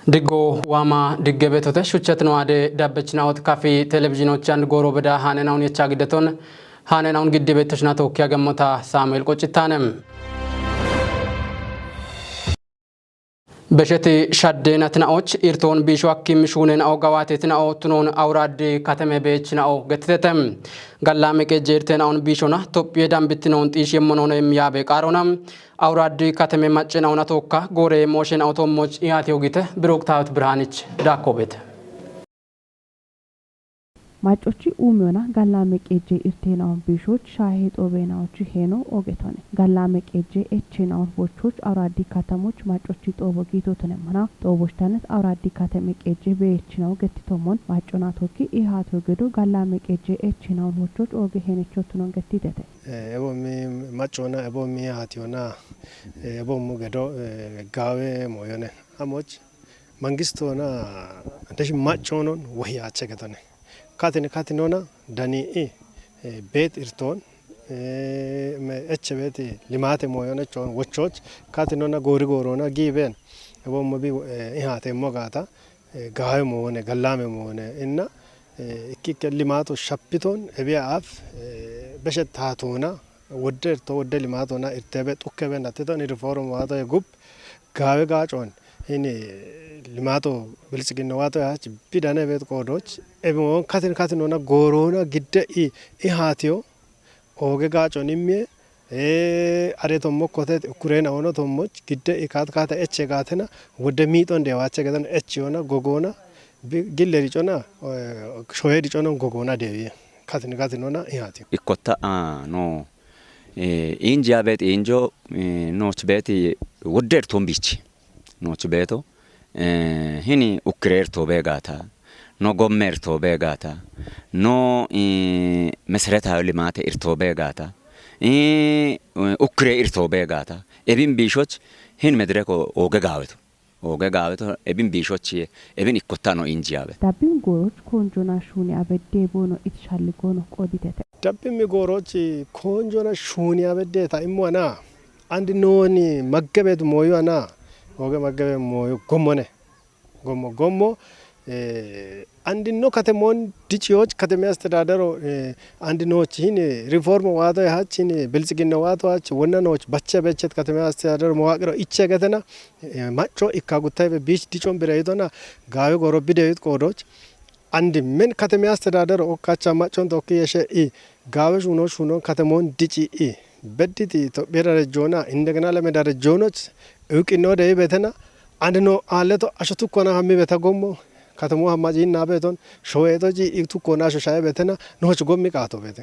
Digo wama diggebetote shuchatno ade dabbechnaawot kafi televiziyonoochaan gooroo bada haananaawun yechaa giddaton haananaawun giddibettoshna tokkiya gammota Saamu'eel Qoccitaanem Besheti shaddeenatnaa'och irtoon biishoo akkim shuunen au gawaateetnaa'oo tunoon awraaddi katame beechnaa'oo gattetem gallaame qejeerteenaa'oon biishona Tophiyee dambittinoon xiishiyemmonoon yaabe qaaronam awraaddi katame maccenaa'oon tokka gooree mooshen awtoomoch iyaate ogite biroktaawት ብርሃንች ዳኮቤት ማጮቺ ኡሚዮና ጋላመቄጄ ኢርቴናው ቢሾች ሻሄ ጦቤናዎች ሄኖ ኦጌቶኔ ጋላመቄጄ ኤችናው ቦቾች አውራዲ ከተሞች ማጮቺ ጦቦ ጊቶተነማና ጦቦሽታነት አውራዲ ከተመቄጄ በኤችናው ገትቶሞን ማጮናቶኪ ኢሃቶ ገዶ ጋላመቄጄ ኤችናው ቦቾች ኦጌ ሄነቾቱን ገትይተተ ኤቦሚ ማጮና ኤቦሚ ሃቲዮና ኤቦሙ ገዶ ጋዌ ሞዮነ አሞች መንግስቶና እንደሽ ማጮኖን ወህያቸ ገተነ ካቲኖና ዳኒ ቤት ኢርቶን ቤት ሊማቴ ሞዮነ ቾን ወቾች ካቲኖና ጎሪጎሮና ጊቤን ወሞቢ ኢሃቴ ሞጋታ ጋይ ሞነ ገላሜ ሞነ እና እኪከ ሊማቶ ሸፕቶን እቢያፍ በሸታቶና ወደርቶ ወደ ሊማቶና ኢርተበ ጡከበና ተቶን ሪፎርም ዋቶ ጉብ ጋዌ ጋጮን እኔ ሊማቶ ብልጽግና ዋቶ ያች ቢዳነ ቤት ቆዶች ኤቦን ካቲኖና ጎሮና ግደኢ ኢሃቲዮ ኦጌ ጋጮኒም አሬቶሞ ኮቴት ኩሬና ሆኖ ቶሞች ግደኢ ካትካታ ኤቼ ጋተና ወደ ሚጦን ደዋቸ ገተን ኤችዮና ጎጎና ጊለሪጮና ሾሄዲጮና ጎጎና ደዊ ካቲኖና ኢሃቲዮ ኢኮታ ኖ ኢንጂያ ቤት ኢንጆ ኖች ቤት ወደርቶን ቢች ኖች ቤቶ hini ukreerto beegata no gommerto beegata no mesretaዊ ልማት irto beegata ukre irto beegata ebin biishoch hin medreko ogegaweto ebin biishoch ebin ikkotta no injiyabe dabbin goroch konjona shuni abedde bono itshaligono qoditete dabbin mi goroch konjona shuni abedde ta imwana andi noni maggabet moyona oge maggabe moyo gomo andino katemon dichiyoch kateme astadadaro andinoch hin ሪፎርም ዋቶ ያችን ብልጽግና ዋቶ ያች ወነኖች በቸበቸት kateme astadadaro መዋቅሮ ይቸገተና ማጮ ኢካጉታይ ቢች ዲቾን ብራይቶና ጋዌ ጎሮቢደይት ቆዶች አንድ ምን kateme astadadaro ኦካቻ ማጮን ቶኪየሸ ጋዌ ሹኖ ከተሞን ዲቺ በዲቲ ኢትዮጵያ ደረጃና እንደገና ለመደረጃዎች እውቅና ደይ በተና አንድኖ አለቶ አሽቱ ኮና ሀሚ በተጎሞ ከተሞ ሀማጂና በቶን ሾዌቶጂ ኢቱ ኮና ሾሻይ በተና ኖች ጎሚ ቃቶ በተ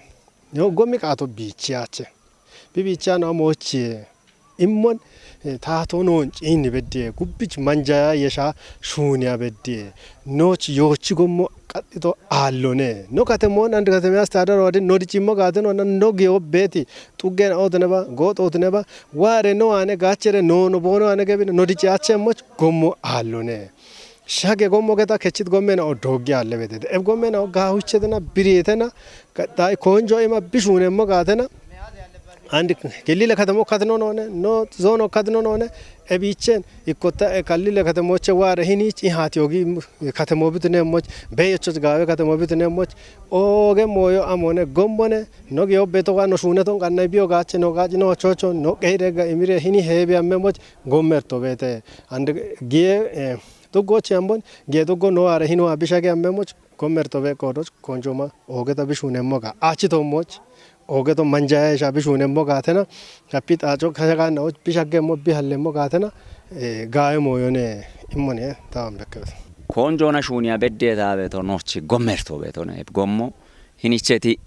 ነው ጎሚ ቃቶ ቢቻቸ ቢቢቻ ነው ሞች ኢሞን ታቶ ኖን ጪን በደ ጉብች መንጃያ የሻ ሹኒያ በደ ኖች ዮች ጎሞ ቀጥቶ አሎነ ኖ ከተሞን አንድ ከተማ አስተዳደር ወደ ኖዲቺሞ ጋተን ወና ኖ ጊዮ ቤቲ ጡገን ኦትነባ ጎጥ ኦትነባ ዋሬ ኖ አነ ጋቸረ ኖ ቦኖ አነ ገቢ ኖዲቺ አቸሞች ጎሞ አሎነ ሻገ ጎሞ ገታ ከቺት ጎመና ኦዶጊ አለ በተ ኤብ ጎመና ጋሁቸተና ብሪየተና ቀጣይ ኮንጆ ኢማ ቢሹነሞ ጋተና አንድ ገሊለ ከተሞ ከተኖ ኖ ዞኖ ከተኖ ሆነ እቢቸን ይቆጣ ከሊለ ከተሞች ዋረ ሂኒች ኢሃቲዮጊ ከተሞ ብትነሞች በየቾች ጋዌ ከተሞ ብትነሞች ኦገ ሞዮ አሞነ ጎምቦነ ኖ ጊዮ ቤቶዋ ኖ ሹነቶን ቀና ቢዮ ጋቸ ኖ ጋጭ ኖ ቾቾ ኖ ቀይደጋ ኢሚሬ ሂኒ ሄቢያ መሞች ጎመርቶ ቤተ አንድ ጊየ ቱጎች ያምቦን ጌቶጎ ኖ ዋረ ሂኖ አቢሻገ ያመሞች ጎመርቶ ቤቆዶች ኮንጆማ ኦገታ ቢሹነሞጋ አቺቶሞች ogeto manjaya shabishune mogatena kapitacho khagana och bishage mo bihalle mogatena gaay moyone immone taambeke konjona shunia beddeta beto nochi gommerto beto ne gommo hinicheti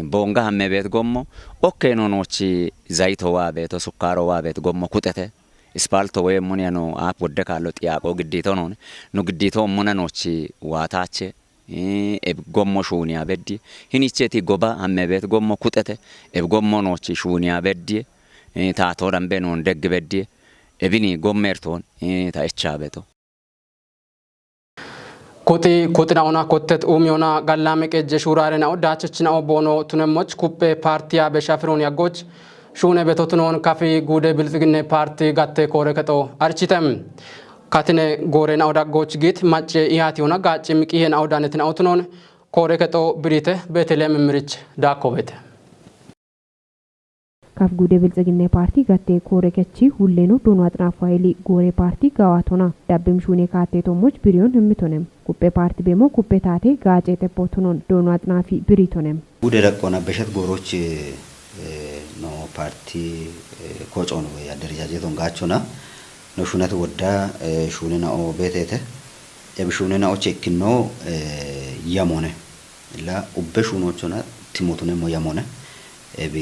bonga hamme bet gommo okeno nochi zaito wa beto sukaro wa bet gommo kutete ispalto we muneno ap wodde kallo tiaqo giddito non no giddito muna nochi watache eb gommo shunia beddi hinicheti goba ammebet gommo kutete eb gommo nochi shunia beddi ta to dambe non deg beddi ebini gommerton ta echabeto ኮጥናውና ኮተት ኡሚዮና ጋላመ ቀጀ ሹራረና ዳቸችና ኦቦኖ ቱነሞች ኩፔ ፓርቲያ በሻፍሮን ያጎች ሹነ በቶትኖን ካፌ ጉደ ብልጽግና ፓርቲ ጋተ ኮረከቶ አርቺተም ካትነ ጎሬን አውዳጎች ጌት ማጭ ኢያቲዮና ጋጭ ሚቂሄን አውዳነትን አውትኖን ኮሬከቶ ብሪተ በተለም ምርጭ ዳኮበተ ካፍ ጉዴ ብልጽግና ፓርቲ ጋቴ ኮሬከቺ ሁሌኑ ዶኑ አጥናፋይሊ ጎሬ ፓርቲ ጋዋቶና ዳብም ሹኔ ካቴ ቶሞች ብሪዮን ህምቶነም ኩፔ ፓርቲ ቤሞ ኩፔ ታቴ ጋጬ ተፖቱኖን ዶኑ አጥናፊ ብሪቶነም ጉዴ ረቆና በሸት ጎሮች ኖ ፓርቲ ኮጮን ወይ አደረጃጀቶን ጋቾና ነው ሹነት ወዳ ሹኔና ኦ ቤቴተ የብሹኔና ኦ ቼክኖ ያሞነ ላ ኡበሹኖቹና ቲሞቱነ ሞ ያሞነ ኤቢ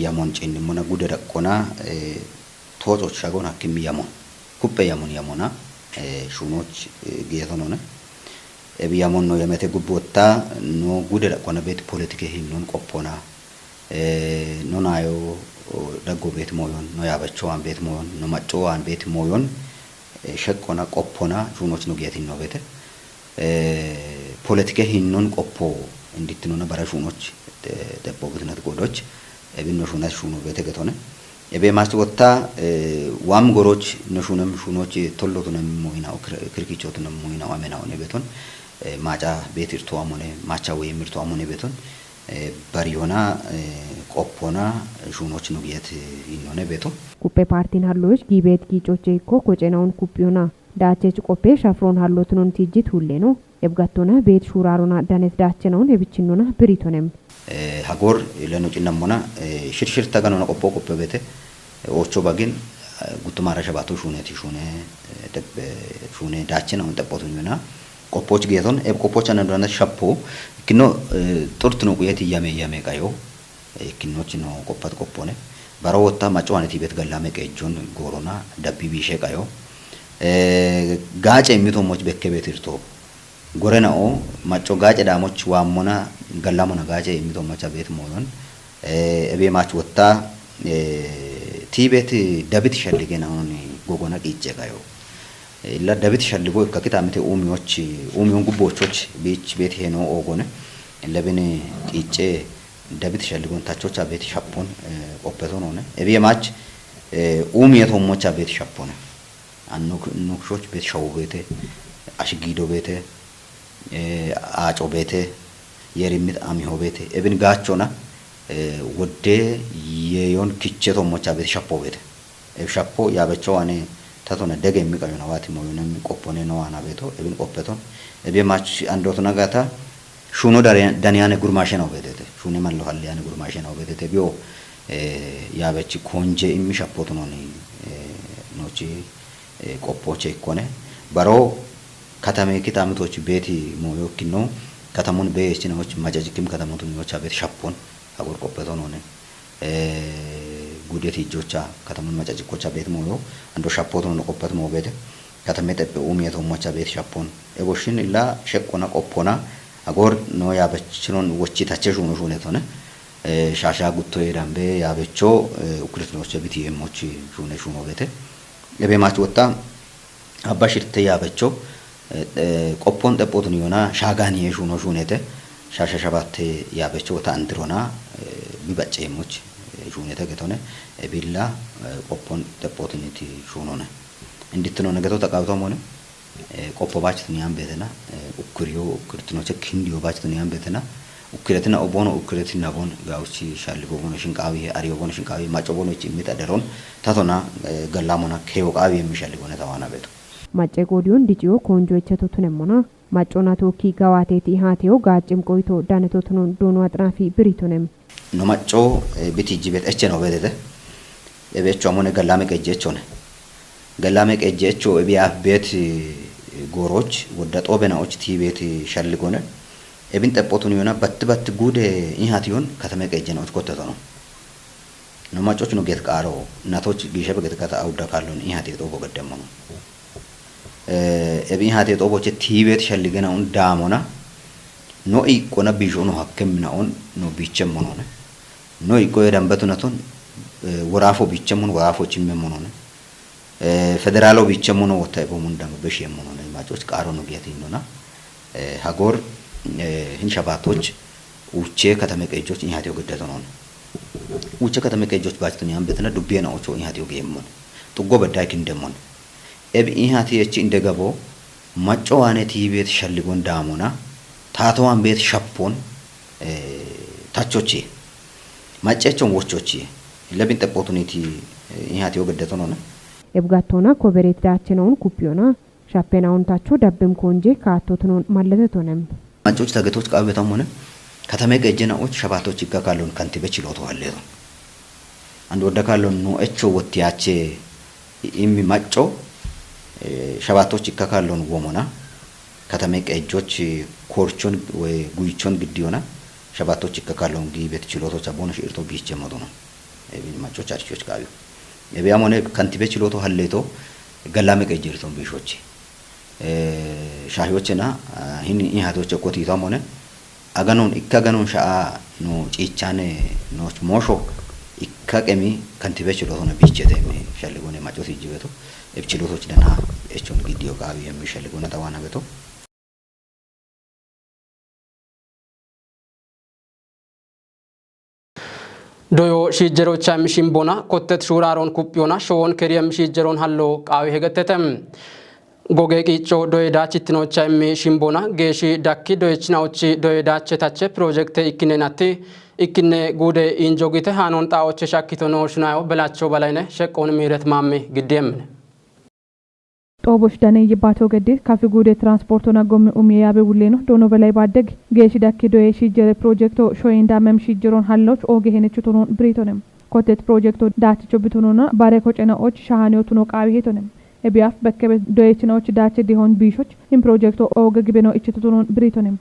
ያሞን ጭንሞና ጉዴ ረቆና ቶጾች ሻጎን ሐኪም ያሞን ኩፔ ያሞን ያሞና ሹኖች ጌቶኖነ ኤቢ ያሞን ነው የመቴ ጉቦታ ኖ ጉዴ ረቆና ቤት ፖለቲካ ሂኖን ቆፖና ኖናዮ ደጎ ቤት ሞዮን ነው ያበቸዋን ቤት ሞዮን ነው ማጮዋን ቤት ሞዮን ሸቆና ቆፖና ሹኖች ነው ጌት ነው ቤት ፖለቲካ ሂኖን ቆፖ እንዲትኖና በራሹኖች ደቦግትነት ጎዶች እብን ሹናት ሹኑ ቤት ገቶነ እቤ ማስተወታ ዋም ጎሮች ነሹንም ሹኖች ቶሎቱንም ሞይናው ክርኪቾቱንም ሞይናው አመናው ነቤቶን ማጫ ቤት ይርቶ አሞኔ ማቻ ወይ ምርቶ አሞኔ ቤቶን ባሪዮና ቆፖና ሹኖች ነው ጌት ይኖነ ቤቶ ኩፔ ፓርቲን ሃሎች ጊቤት ጊጮቼ ኮ ኮጨናውን ኩፒዮና ዳቸች ቆፔ ሻፍሮን ሃሎቱን ቲጂት ሁሌ ነው የብጋቶና ቤት ሹራሮና ዳነት ዳቸናውን የብችኖና ብሪቶነም ሀጎር ለኖጭናሞና ሽርሽር ተገነና ቆፖ ቆፖ ቤተ ኦቾ ባግን ጉቱማራ ሸባቶ ሹኔት ሹኔ ዳቸናውን ጠቦቱኝና ቆፖች ጌቶን ቆፖች አነዶና ሻፖ kiно ጡርት ነው ቁየት ያሜ ቃዮ kiኖች ነው ቆፓት ቆፖነ ባሮወታ ማጫዋነት ቤት ገላመ ቀጆን ጎሮና ዳቢ ቢሼ ቃዮ ጋጨ የሚቶሞች በከቤት ይርቶ ጎረናኦ ማጮ ጋጨ ዳሞች ዋሞና ገላሞና ጋጨ የሚቶሞች ቤት ሞዮን እቤ ማች ወጣ ቲቤት ዳቢት ሸልገናውን ጎጎና ቂጨ ቃዮ ላ ዳቢት ሸልጎ ከከታምቴ ኡሚዮን ጉቦቾች ቤት ሄኖ ኦጎነ ለብን ቂጨ ዳቢት ሸልጎን ታቾቻ ቤት ሻፖን ቆpeቶን ሆነ እቤ ማች ኡሚየቶሞቻ ቤት ሻፖን ኑክሾች ቤት ሻው ቤት አሽጊዶ ቤት አጮ ቤት የሪሚት አሚሆ ቤት እብን ጋቾና ወደ የዮን ኪቸቶሞቻ ቤት ሻፖ ቤት ሻፖ ያበቸው አኔ ታቶና ደገ የሚቀዩ ነው ዋቲ ሞዩንም ቆፖኔ ነው አና ቤቶ እብን ቆpeቶን እቤ ማች አንዶቱና ጋታ ሹኖ ዳንያነ ጉርማሼ ነው ቤቴ ሹኔ ማለኋል ያነ ጉርማሼ ነው ቤቴ ቢዮ ያበች ኮንጄ የሚሻፖቱ ነው ኖቺ ቆፖቼ ኮነ ባሮ ከተሜ ኪታምቶች ቤቲ ሞዮክ ነው ከተሙን በየችናዎች ማጃጅክም ከተሙን ኞቻ ቤት ሻፖን አጎር ቆpeቶ ነው ጉዴት ይጆቻ ከተሙን ማጃጅኮቻ ቤት ሞዮ አንዶ ሻፖቶ ነው ቆペሞ ቤት ከተሜ ጠብ ኡሚየቶ ሞቻ ቤት ሻፖን ኤቦሽን ኢላ ሸቆና ቆፖና አጎር ነው ያበችኖን ወጪ ታቸሹ ነው ሹኔቶነ ሻሻ ጉቶ ይራምበ ያበቾ ኡክሪትኖች ቤት የሞች ሹኔ ቤት ለቤማች ወጣ አባሽርተ ያበቾ ቆፖን ጠቦቱን ይሆና ሻጋኒ የሹኖ ሹኔተ ሻሻሻባት ያበቾ ወጣ አንድሮና ቢበጨሞች ሹኔተ ገቶነ ቢላ ቆፖን ጠቦቱን ይቲ ሹኖነ እንዲትኖ ነገተው ተቃውተው ሆነ ቆፖ ባችቱን ያምበተና ኡክሪዮ ኡክርትኖች ክንዲዮ ባችቱን ያምበተና ኡክረትና ኦቦኖ ኡክረትና ቦን ጋውቺ ሻልጎ ቦኖ ሽንቃዊ አሪዮ ቦኖ ሽንቃዊ ማጮ ቦኖች የሚታደረውን ታቶና ገላሞና ከዮ ቃዊ የሚሻልጎ ነው ታዋና ቤቱ ማጨ ጎዲዮን ዲጂዮ ኮንጆቸቶቱነሞና ማጮና ቶኪ ጋዋቴቲ ሃቴዮ ጋጭም ቆይቶ ዳነቶቱን ዶኑ አጥራፊ ብሪቶነም ነው ማጮ ቢቲጂ ቤት እቸ ነው ቤተ የቤቹ አሞነ ገላመ ቀጀቾነ ገላመ ቀጀቾ እቢያ ቤት ጎሮች ወደ ጦበናዎች ቲ ቤት ሻልጎነ እብን ጠቦቱን ይሆና በት ጉድ ኢሃቲዮን ከተመ ቀጀነው ተቆተተ ነው ነው ማጮች ነው ጌት ቃሮ እናቶች ጊሸ በገት ካታ አውዳ ካሉን ኢሃቲ ጦቦ ገደሙ ነው እብን ኢሃቲ ጦቦች ቲ ቤት ሻልገናው ዳሞና ነው ኢቆና ቢጆኑ ሐከምናውን ነው ቢቸመኑ ነው ኢቆ የደንበቱነቱን ወራፎ ቢቸመኑ ወራፎች የሚመኑ ነው ፌደራሎ ቢቸመኑ ወጣ በሙንዳም በሽየመኑ ነው ማጮች ቃሮ ነው ጌት ይኖና ሀጎር ህንሻባቶች ውቼ ከተመቀጆች ኢሃቲዮ ገደተ ነው ውቼ ከተመቀጆች ባጭቱን ያምበተና ዱቤናዎቹ ኢሃቲዮ ገየሙን ጥጎ በዳይክ እንደሞን ኤብ ኢሃቲ እቺ እንደገቦ ማጮዋኔ ቲቤት ሸልጎን ዳሞና ታቶዋን ቤት ሸፖን ታቾቺ ማጨቾን ወቾቺ ለብን ጠጶቱኒቲ ኢሃቲ ወገደቶ ነውና ኤብጋቶና ኮበሬት ዳቸነውን ኩፒዮና ሻፔናውን ታቾ ዳብም ኮንጄ ካቶትኖን ማለተቶነም ማጮች ተገቶች ቃበታም ሆነ ከተማ ገጀናዎች ሸባቶች ይካካሉን ከንቲበ ችሎቶ አለዩ አንድ ወደካሉን ነው እቾ ወጥያቼ ኢሚ ማጮ ሸባቶች ይካካሉን ወሞና ከተማ ገጆች ኮርቾን ወይ ጉይቾን ግዲዮና ሸባቶች ይካካሉን ጊቤት ችሎቶች አቦነ ሽርቶ ቢቸመዶ ነው ኤቢ ማጮች አርቾች ጋዩ ኤቢያሞኔ ከንቲበ ችሎቶ ሀሌቶ ገላመ ገጅርቶን ቢሾች ሻሂዎችና ይህን ኢሃቶች ኮቲታም ሆነ አገኖን ኢካገኖን ሻአ ኖ ጪቻኔ ኖች ሞሾ ኢካቀሚ ከንቲበ ችሎቶ ነው ቢቸተም ሸልጎኔ ማጮት ይጅበቶ እብችሎቶች ደና እቾን ጊዲዮ ጋቢ የሚሸልጎነ ተዋና በቶ ዶዮ ሺጀሮቻ ሚሽምቦና ኮተት ሹራሮን ኩፒዮና ሾን ከሪየም ሺጀሮን ሃሎ ቃዊ ሄገተተም ጎጌ ቂጮ ዶይ ዳችትኖቻ ሚሽምቦና ጌሺ ዳኪ ዶይችናውቺ ዶይ ዳቸታቸ ፕሮጀክት ኢኪኔናቲ ኢኪኔ ጉዴ ኢንጆጊተ ሃኖን ጣዎች ሻኪቶኖ ሽናዮ በላቸው በላይነ ሸቆን ሚረት ማሜ ግዴም ጦቦሽ ዳኔ ይባቶ ገዴት ካፊ ጉዴ ትራንስፖርቶና ጎም ኡሚያቤ ውሌኖ ዶኖ በላይ ባደግ ጌሺ ዳኪ ዶይ ሺጀረ ፕሮጀክቶ ሾይንዳ መም ሺጀሮን ሃሎች ኦጌ ሄነቹቶኖን ብሪቶንም ኮቴት ፕሮጀክቶ ዳችቾ ብቱኖና ባሬኮ ጨናዎች ሻሃኒዮቱኖ ቃዊ ሄቶንም ኤቢያፍ በከበት ዶይችናዎች ዳች ዲሆን ቢሾች ኢን ፕሮጀክቶ ኦገ ግቤኖ ኢችቱቶኖን ብሪቶንም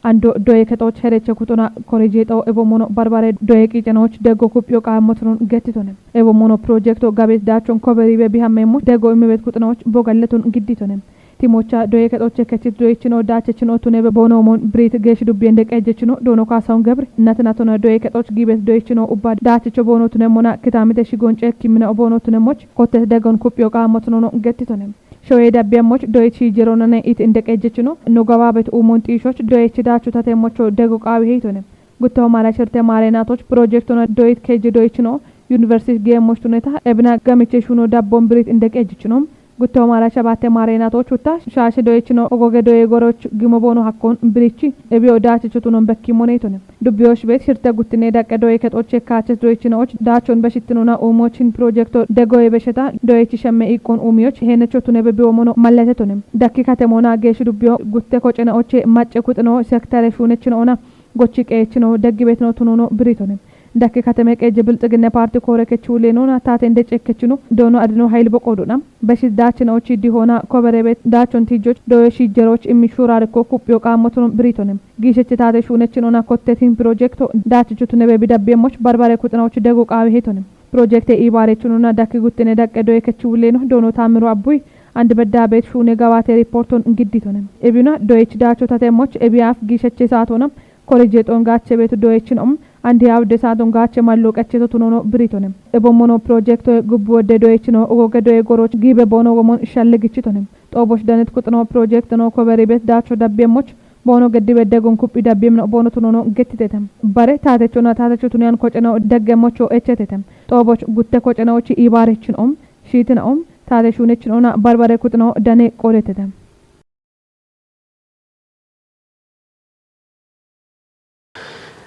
አንዶ ዶይ ከጦች ሄረቸ ኩቶና ኮሪጄጦ ኤቦሞኖ ባርባሬ ዶይ ቂጨናዎች ደጎ ኩጵዮ ቃሞትኖን ገትቶንም ኤቦሞኖ ፕሮጀክቶ ጋቤት ዳቾን ኮበሪ በቢሃመሞ ደጎ ኢሜቤት ኩጥናዎች ቦጋለቱን ግዲቶንም ቲሞቻ ዶይ ከጦች ከችት ዶይችኖ ዳችችኖ ቱኔ በቦኖሞን ብሪት ገሽ ዱቢ እንደቀጀችኖ ዶኖ ካሳውን ገብር እናተናቶና ዶይ ከጦች ጊቤት ዶይችኖ ኡባ ዳችቾ ቦኖቱነ ሞና ክታሚተ ሺጎንጨ ኪምነ ቦኖቱነሞች ኮተት ደጎን ኩጵዮ ቃሞትኖ ገትቶንም ሾዬ ዳቢያሞች ዶይቺ ጀሮናና ኢት እንደቀጀችኖ ኖጋባበት ኡሞን ጢሾች ዶይቺ ዳቹ ተተሞቾ ደጎ ቃዊ ሄቶንም ጉታው ማላሸርተ ማሬናቶች ፕሮጀክቶና ዶይት ከጀ ዶይችኖ ዩኒቨርሲቲ ጌሞች ቱኔታ ኤብና ገምቼ ሹኖ ዳቦን ብሪት እንደቀጀችኖም ጉታው ማላሸባተ ማሬናቶች ወታ ሻሽ ዶይችኖ ኦጎገ ዶይ ጎሮች ግሞቦኖ ሀኮን ብሪቺ ኤቢዮ ዳችቹቱኖን በኪሞኔቶንም ዱቢዮሽ ቤት ሽርተ ጉትኔ ዳቀ ዶይ ከጦች ካቸስ ዶይችኖች ዳቾን በሽትኑና ኡሞችን ፕሮጀክቶ ደጎይ በሽታ ዶይቺ ሸመ ኢኮን ኡሚዮች ሄነቾቱኔ በቢዮሞኖ ማለተቶንም ዳኪ ከተሞና ጌሽ ዱቢዮ ጉተ ኮጨናዎች ማጨ ኩጥኖ ሴክተር ሹነችኖና ጎቺ ቀየችኖ ደግ ቤት ነው ቱኖ ብሪቶንም ዳኪ ከተማ ቀጀ ብልጽግና ፓርቲ ኮረከቹ ሌኖና ታተ እንደጨከችኑ ዶኖ አድኖ ኃይል በቆዱና በሽት ዳችናዎች ዲሆና ኮበረቤት ዳቾን ቲጆች ዶዮሺ ጀሮች ኢሚሹራር ኮኩጵዮ ቃሞቱን ብሪቶንም ጊሸች ታተ ሹነችኖና ኮቴቲን ፕሮጀክቶ ዳችቹቱ ነበ ቢዳቤሞች ባርባሬ ኩጥናዎች ደጎ ቃዊ ሄቶንም ፕሮጀክት ኢባሬቹኑና ዳኪ ጉትኔ ዳቀ ዶይ ከቹ ሌኖ ዶኖ ታምሩ አቡይ አንድ በዳ ቤት ሹኔ ጋባቴ ሪፖርቶን እንግዲቶንም ኤቢና ዶይች ዳቾ ታተሞች ኤቢያፍ ጊሸች ሳቶና ኮሪጄጦን ጋቸ ቤት ዶይችንም አንድ ያውደ ሳቶን ጋቸ ማሎቀቸቶ ቱኖ ብሪቶንም ኤቦሞኖ ፕሮጀክቶ ጉብ ወደ ዶይችኖ ኦጎገ ዶይ ጎሮች ጊበ ቦኖ ወሞን ሸልግችቶንም ጦቦሽ ዳነት ኩጥኖ ፕሮጀክት ነው ኮበሪ ቤት ዳቾ ዳቤሞች ቦኖ ገዲ በደጎን ኩጲ ዳቤም ነው ቦኖ ቱኖ ገትተተም ባሬ ታተቾና ታተቾቱን ኮጨናው ደገሞቾ እቸተተም ጦቦች ጉተ ኮጨናዎች ኢባሬችኖም ሺትኖም ታተሹነችኖና ባርባሬ ኩጥኖ ዳኔ ቆለተተም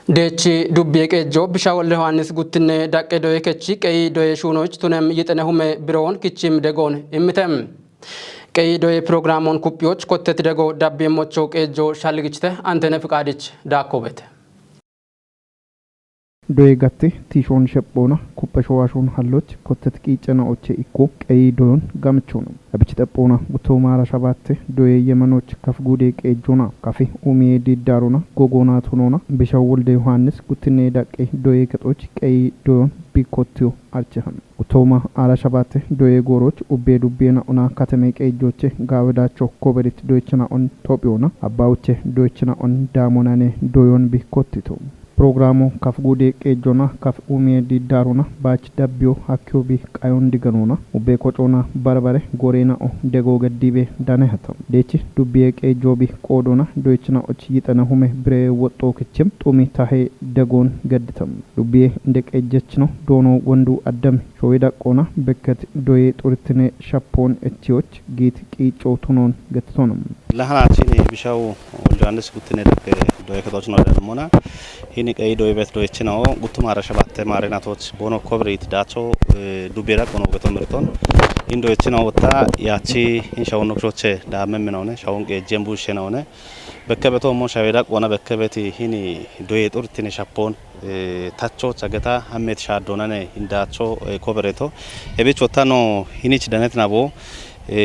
ደቺ ዱቢ ቀጆ ብሻወል ዮሐንስ ጉትነ ዳቀ ዶይ ከቺ ቀይ ዶይ ሹኖች ቱነም ይጥነሁመ ብሮን ክቺም ደጎን እምተም ቀይ ዶይ ፕሮግራሞን ኩፒዎች ኮተት ደጎ ዳቤሞቾ ቀጆ ሻልግችተ አንተነ ፍቃድች ዳኮበት ዶይ ጋቴ ቲሾን ሸቦና ኩፐሾዋሾን ሀሎች ኮተት ቂጨና ኦቼ ኢኮ ቀይ ዶን ጋምቾ ነው አብች ጠቦና ጉቶ ማራ ሸባቴ ዶይ የመኖች ከፍጉዴ ቀጆና ካፌ ኡሚ ዲዳሮና ጎጎና ቱኖና ቢሻው ወልደ ዮሐንስ ጉትኔ ዳቄ ዶይ ከጦች ቀይ ዶን ቢኮቲዮ አርቸሃን ጉቶማ አራ ሸባቴ ዶይ ጎሮች ኡቤ ዱቤና ኡና ከተሜ ቀጆቼ ጋወዳቸው ኮበሪት ዶይችና ኦን ቶፒዮና አባውቼ ዶይችና ኦን ዳሞናኔ ዶዮን ቢኮቲቶ ፕሮግራሙ ከፍ ጉዴ ቄጆና ከፍ ኡሜ ዲዳሩና ባች ዳቢዮ ሀኪዮቢ ቃዮን ዲገኑና ኡቤ ቆጮና በርበሬ ጎሬና ኦ ደጎ ገዲቤ ዳነ ሀተም ዴቺ ዱቤ ቄጆቢ ቆዶና ዶይችና ኦች ይጠና ሁሜ ብሬ ወጦ ክችም ጡሚ ታሄ ደጎን ገድተም ዱቤ እንደ ቄጀች ነው ዶኖ ወንዱ አደም ሾይዳ ቆና በከት ዶዬ ጡርትኔ ሻፖን እቺዎች ጊት ቂጮ ቱኖን ገትቶንም ለሃናችን ቢሻው ወልዳንስ ጉትኔ ደክ ዶዬ ከቶች ነው ደሞና ሂኒ ቀይ ዶዬ ቤት ዶይች ነው ጉቱ ማረሻ ባተ ማሬናቶች ቦኖ ኮብሪት ዳቾ ዱቤራ ቆኖ በተምርቶን ኢንዶይች ነው ወጣ ያቺ ኢንሻውን ነክሮቼ ዳመም ነውነ ሻውን ቄጀም ቡሽ ነውነ በከበቶ ሞ ሻዌዳ ቆና በከበቲ ሂኒ ዶዬ ጡርትኔ ሻፖን ታቾ ጸገታ አሜት ሻዶናኔ ኢንዳቾ ኮብሬቶ ኤቤች ወጣ ነው ሂኒች ደነት ናቦ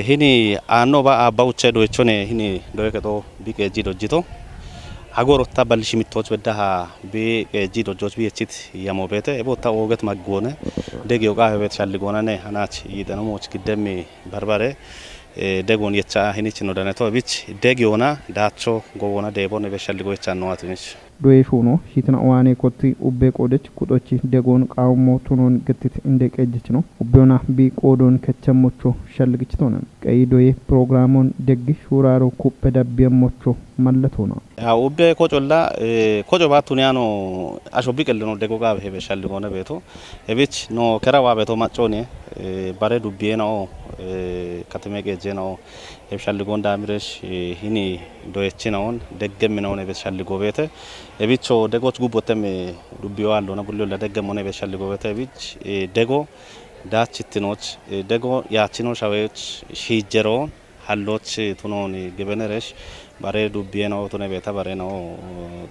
ሂኒ አኖ ባ አባውቼ ዶይቾኔ ሂኒ ዶዬ ከቶ ቢቄጂ ዶጅቶ አጎሮታ ባልሽ ሚቶች በዳሃ ቢቄጂ ዶጆች ቢየቺት ያሞቤተ ኤቦታ ወገት ማጎነ ደጊው ጋ ቤት ሻልጎናኔ አናች ይደነሞች ግደም በርበሬ ደጎን የቻ ሂኒች ነው ደነቶ ቢች ደጊውና ዳቾ ጎቦና ደቦን በሻልጎ የቻ ነው አትንሽ ዶዬ ሹኖ ሂትና ዋኔ ኮቲ ኡቤ ቆደች ቁጦች ደጎን ቃውሞ ቱኖን ግትት እንደ ቀጀች ነው ኡቤና ቢ ቆዶን ከቸሞቾ ሸልግችቶ ነው ቀይ ዶዬ ፕሮግራሙን ደግ ሹራሮ ኩበ ዳቢያሞቾ ማለት ሆነ ያ ኡቤ ኮጮላ ኮጮ ባቱኒያኖ አሾቢ ቀልኖ ደጎጋ በሄበ ሸልጎነ ቤቶ እቤች ኖ ከራዋ ቤቶ ማጮኔ ባሬ ዱቤ ነው ከተሜ ገጀ ነው የሻልጎን ዳምረሽ ሂኒ ዶየች ነውን ደገም ነውን የሻልጎ ቤተ እቢቾ ደጎች ጉቦተም ዱቢዮ አለና ቡልዮ ለደገም ሆነ የሻልጎ ቤተ እቢች ደጎ ዳችትኖች ደጎ ያቺኖ ሻዌች ሺጀሮ ሀሎች ቱኖን ግበነረሽ ባሬ ዱቢየ ነው ቱነ ቤታ ባሬ ነው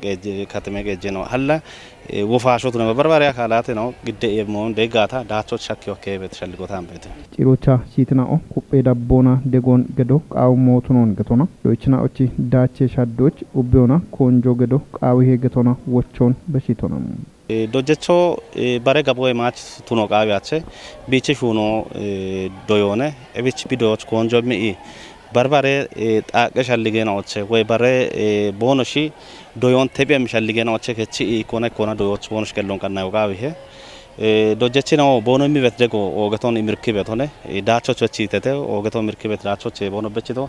ገጀ ከተሜ ገጀ ነው ሀላ ወፋሾ ቱነ በርባሪ አካላት ነው ግደ የሞን ደጋታ ዳቾች ሻኪዮ ከቤት ሸልጎታ አንበተ ጭሮቻ ሲትናኦ ኩጴ ዳቦና ደጎን ገዶ ቃውሞ ቱኖን ገቶና ዶይችና ኦቺ ዳቼ ሻዶች ኡቢዮና ኮንጆ ገዶ ቃዊሄ ገቶና ወቾን በሺቶና ዶጀቾ ባሬ ጋቦ ማች ቱኖ ቃዊያቸ ቢቺ ሹኖ ዶዮነ እቢች ቢዶች ኮንጆ ሚ በርበሬ ጣቀ ሻልጌ ነውቼ ወይ ባሬ ቦኖሺ ዶዮን ተቢያም ሻልጌ ነውቼ ከቺ ኮና ዶዮች ቦኖሽ ከሎን ቀናው ቃዊሄ ዶጀቺ ነው ቦኖ የሚበት ደጎ ኦገቶን ምርክበት ሆነ ዳቾች ወቺተተ ኦገቶን ምርክበት ዳቾች ቦኖ በቺቶ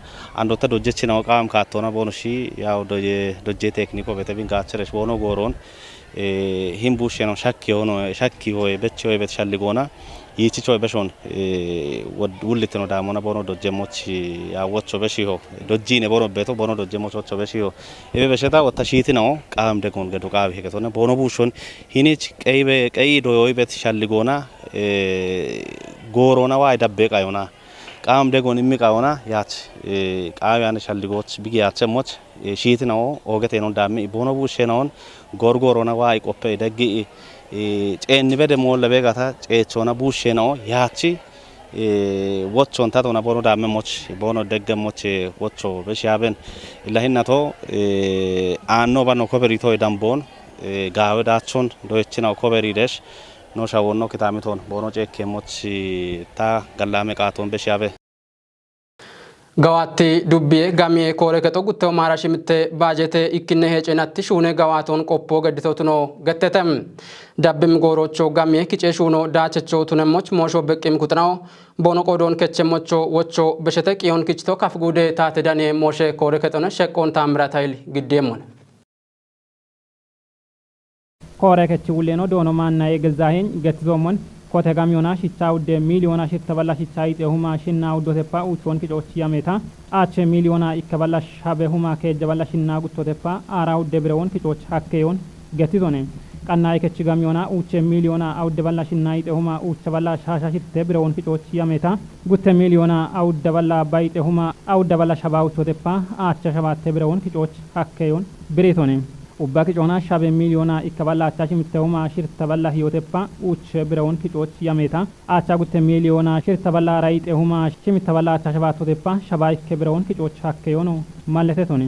አንዶተ ዶጀቺ ነው ቃም ካቶና ቦኖሺ ያው ዶጄ ቴክኒኮ በተቢን ጋቸረሽ ቦኖ ጎሮን ሂምቡሽ ነው ሻኪ ሆይ በቺ ሆይ በተሻልጎና ይቺ ሆይ በሾን ውልት ነው ዳሞና ቦኖ ዶጀሞች ያወቾ በሺሆ ዶጂኔ ቦኖ ቤቶ ቦኖ ዶጀሞች ወቾ በሺሆ እቤ በሸታ ወታሺቲ ነው ቃም ደጎን ገዶ ቃብ ሄከቶና ቦኖ ቡሾን ሂኒች ቀይ ዶዮይ በተሻልጎና ጎሮና ዋይ ደበቃዩና ቃም ደጎን የሚቃውና ያች ቃያን ሻልጎች ቢያቸሞች ሺቲ ነው ኦገቴ ነው ዳሚ ቦኖ ቡሼ ነውን ጎርጎሮና ዋይ ቆፔ ደጊ ጨኒ በደ ሞለ በጋታ ጨቾና ቡሼ ነው ያቺ ወቾን ታቶና ቦኖ ዳመሞች ቦኖ ደገሞች ወቾ በሻበን ለህናቶ አኖ ባኖ ኮበሪቶ ዳምቦን ጋወዳቾን ዶይችናው ኮበሪደሽ ኖ ሻወኖ ከታሚቶን ቦኖ ጨኬሞች ታ ገላሜ ቃቶን በሻበ ገዋቲ ዱቢዬ ጋሚዬ ኮሬ ከጦጉተው ማራሽ ምተ ባጀቴ ኢክነ ሄጨናቲ ሹኔ ገዋቶን ቆፖ ገድተውት ነው ገተተም ዳብም ጎሮቾ ጋሚዬ ኪጨሹኖ ዳቸቾ ቱነሞች ሞሾ በቂም ኩጥናው ቦኖ ቆዶን ከቸሞቾ ወቾ በሸተቂዮን ኪችቶ ካፍጉዴ ታተዳኔ ሞሼ ኮሬ ከጦነ ሸቆን ታምራት ኃይል ግዴሞን ኮሬ ከች ውሌ ነው ዶኖ ማና የገዛኸኝ ገትዞሞን ኮተጋሚዮና ሽቻው ደ ሚሊዮና ሽት ተበላሽ ቻይ ተሁማ ሽና ውዶተፓ ኡቾን ኪጮች ያሜታ አቸ ሚሊዮና ይከበላሽ ሀበሁማ ከጀበላሽና ጉቶተፓ አራው ደብረውን ኪጮች ሀከዮን ገቲዞኔ ቀናይ ከችጋሚዮና ኡቸ ሚሊዮና አውደበላሽና ይተሁማ ኡቸበላሽ ሻሻሽት ደብረውን ኪጮች ያሜታ ጉተ ሚሊዮና አውደበላ ባይተሁማ አውደበላሽ ሀባው ቾተፓ አቸ ሸባት ደብረውን ኪጮች ሀከዮን ብሬቶኔ ኡባ ኪጮና ሻበ ሚሊዮና ይከበላ አቻሽ ምተውማ ሽር ተበላ ህይወተፓ ኡች ብረውን ኪጮች ያሜታ አቻ ጉተ ሚሊዮና ሽር ተበላ ራይጤሁማ ሽም ተበላ አቻ ሸባቶተፓ ሸባይ ከብረውን ኪጮች ሀከዮን ማለተቶኔ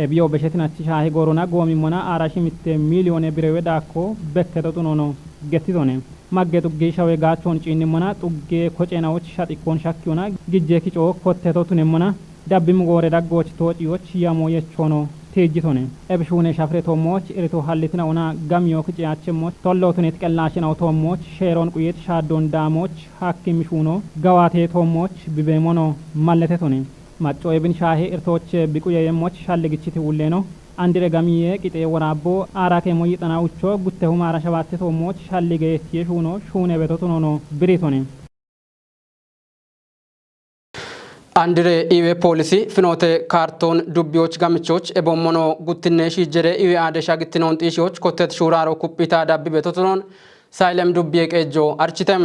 ኤቢዮ በሸትናቺ ሻሄ ጎሮና ጎሚሞና አራሽ ምተ ሚሊዮን ብረው ዳኮ በከተቱኖ ነው ገቲቶኔ ማገቱ ጌሻው ጋቾን ጪኒሞና ጡጌ ኮጨናዎች ሻጥቆን ሻኪዮና ግጄ ኪጮ ኮተቶቱኔሞና ዳብም ጎረ ዳጎች ቶጪዎች ያሞ የቾኖ teejjitone ebshuune shafre tommoch irito hallitina una gamyo kiciachimmoch tollotunet qellaashinaw tommoch sheeron quyet shaaddoon daamoch hakkim shuuno gawaatee tommoch bibeemono malletetone macco ebin shaahee irtooch biquyeyemmoch shalligichiti wulleeno andire gamiye qixee waraabbo aaraakee moyyixanaa uchoo gutte humaara shabaatte tommoch shalligeettiye shuuno shuune betotunono biritone Andire iwe polisi finote karton dubbioch gamichoch ebommono guttinne shijjere iwe aadesha gittinon xiishoch kottet shuraaro kuppita dabbi betotunon Sailem dubbiye qeejjo architem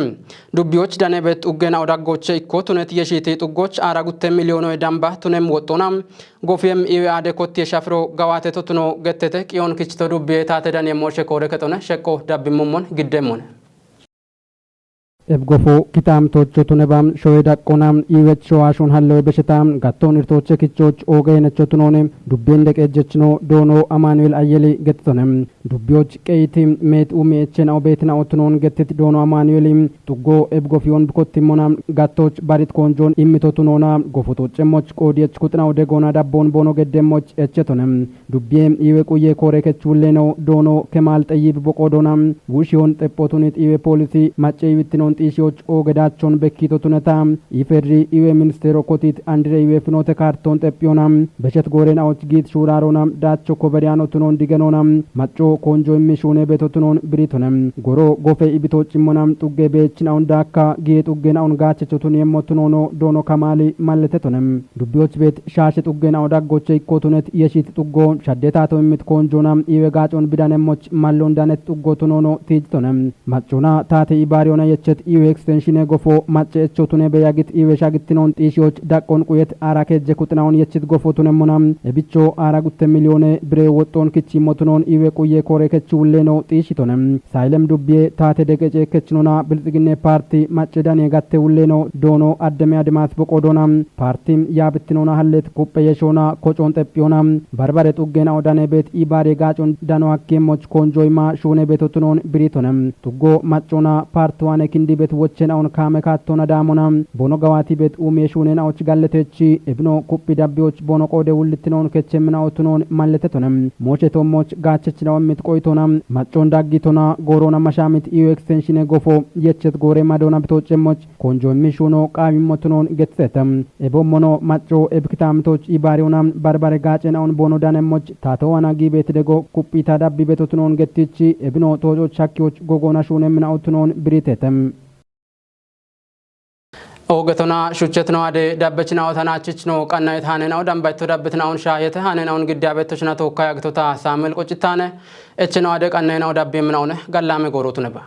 dubbioch danebet uggena odaggoche ikko tunet yeshiti xuggoch aara gutte miliyoono damba tunem woxxonam gofiem iwe aade kotti shafro gawaate totuno gettete qiyon kichito dubbiye taate danemmo shekore ketone shekko dabbi mummon giddemmone Ebgofo kitam tocho tunebam shoeda konam iwet shoashun hallo beshetam gatton irtoche kichoch ogene chotunone dubbende qejechno dono Amanuel Ayeli gettonem dubbioch qeitim met umechen obetna otnon gettet dono Amanuelim tuggo ebgofion bukottimonam gattoch barit konjon immitotunona gofotochemoch qodiech kutna odegona dabbon bono geddemoch echetonem dubbiem iwe quye kore kechuleno dono Kemal Tayyib boqodonam wushion teppotunit iwe polisi macce wittinon xiishoch ogedachon bekkito tunetam iferri iwe ministero kotit andre iwe finote karton teppionam beshet goren awch git shuraronam dacho koberiano tunon digenonam macco konjo immi shune beto tunon britonem goro gofe ibito chimmonam tugge bechina undaka giet uggena on gache chotun yemmo tunono dono Kamali malletetonem dubbioch bet shashe tuggena odaggoche ikotunet yeshit tuggo shaddetato immit konjonam iwe gachon bidanemoch mallon danet tuggo tunono tijtonem maccona tate ibariona yechet iwe extensione gofo macce echotune beyagit iwe shagittinon xiishoch daqqon quyet arakejje kutnaon yechit gofo tunemmonam ebicho ara gutte miliyoone bire woxxon kichimmotunon iwe quye kore kechulleno xiishitonem Sailem dubbiye taate deqece kechnona bilxiginne parti macce dane gatte ulleno dono addeme adimas boqodonam partim yabittinona hallet kuppeyeshona kochon teppionam barbare tuggena odane bet ibare gachon dano hakkemmoch konjoyma shune betotunon biritonem tuggo maccona partwane kindi bet wochen on kame kattona damonam bono gawati bet ume shunen awch galletechi ebno kuppi dabbioch bono qode wullittinon kechemna otunon malletetonem moche tommoch gachechna mit qoitonam maccon daggitona gorona mashamit iwe extensione gofo yechet gore madona bitochemmoch konjon mishuno qamimmotunon getsetam ebommono macco ebkitamtoch ibarionam barbare gachen on bono danemmoch tatowana gibet dego kuppi ta dabbi betotunon gettichi ebno tojo chakyoch gogona shunemna otunon britetem Ogatona shuchetno ade dabbechna otanachichno qannayt hanena dambayto dabbetna on shayete hanena on giddabetochna tokka yagtota Samuel qochitane echno ade qannayna dabbemna on gallame gorotuneba